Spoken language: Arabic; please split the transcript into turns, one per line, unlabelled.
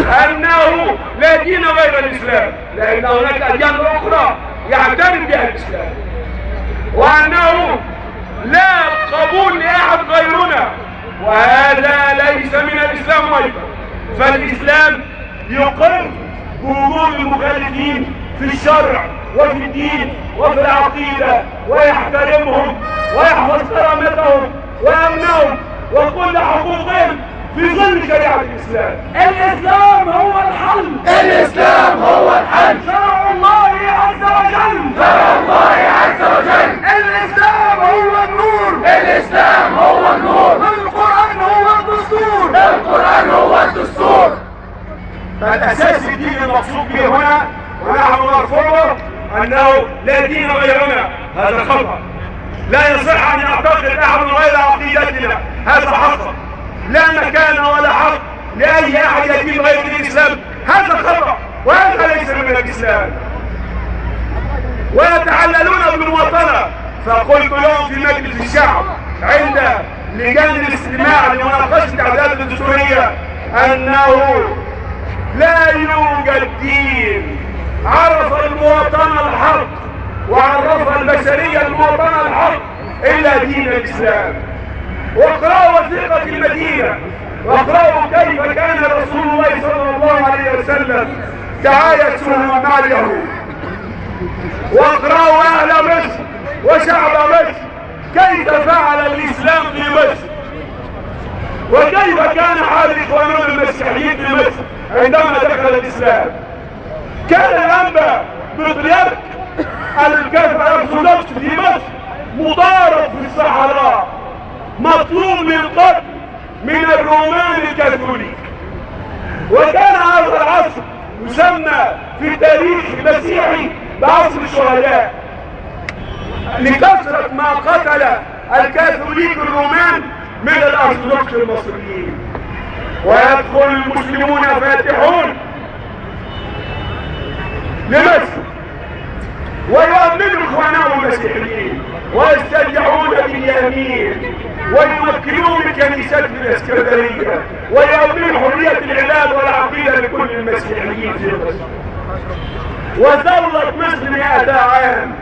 أنه لا دين غير الإسلام، لأن هناك أديان أخرى يعترف بها الإسلام، وأنه لا قبول لأحد غيرنا، وهذا ليس من الإسلام أيضا. فالإسلام يقر بوجود المخالفين في الشرع وفي الدين وفي العقيدة، ويحترمهم ويحفظ كرامتهم ويمنعهم وكل حقوقهم في ظل شريعة الإسلام.
الإسلام هو الحل،
الإسلام هو الحل،
شرع الله عز وجل،
شرع الله عز وجل.
الإسلام هو النور،
الإسلام هو النور،
القرآن هو الدستور،
القرآن هو الدستور.
فالأساس الدين المقصود به هنا ونحن نرفضه أنه لا دين غيرنا، هذا خطأ. لا يصح أن يعتقد أحد غير عقيدتنا، هذا خطأ. لا مكان ولا حق لأي أحد يدين غير الإسلام، هذا خطأ، وهذا ليس من الإسلام. ويتعللون بالمواطنة. فقلت لهم في مجلس الشعب عند لجان الاستماع لمناقشة الأعداد الدستورية أنه لا يوجد دين عرف المواطنة الحق وعرف البشرية المواطنة الحق إلا دين الإسلام. واقرأوا وثيقة المدينة، واقرأوا كيف كان رسول الله صلى الله عليه وسلم تعايشه مع اليهود. واقرأوا أهل مصر وشعب مصر كيف فعل الإسلام في مصر، وكيف كان حال إخواننا المسيحيين في مصر عندما دخل الإسلام. كان الأنبا بطريرك الأرثوذكس في مصر مضارب في الصحراء، مطلوب للقتل من الرومان الكاثوليك. وكان هذا العصر يسمى في التاريخ المسيحي بعصر الشهداء لكثرة ما قتل الكاثوليك الرومان من الأرثوذكس المصريين. ويدخل المسلمون فاتحون لمصر ويؤمنوا إخوانهم المسيحيين ويسترجعون باليمين ويمكنون الكنيسات في الإسكندرية ويؤمنون حرية العباد والعقيدة لكل المسيحيين في مصر. وظلت مصر 100 عام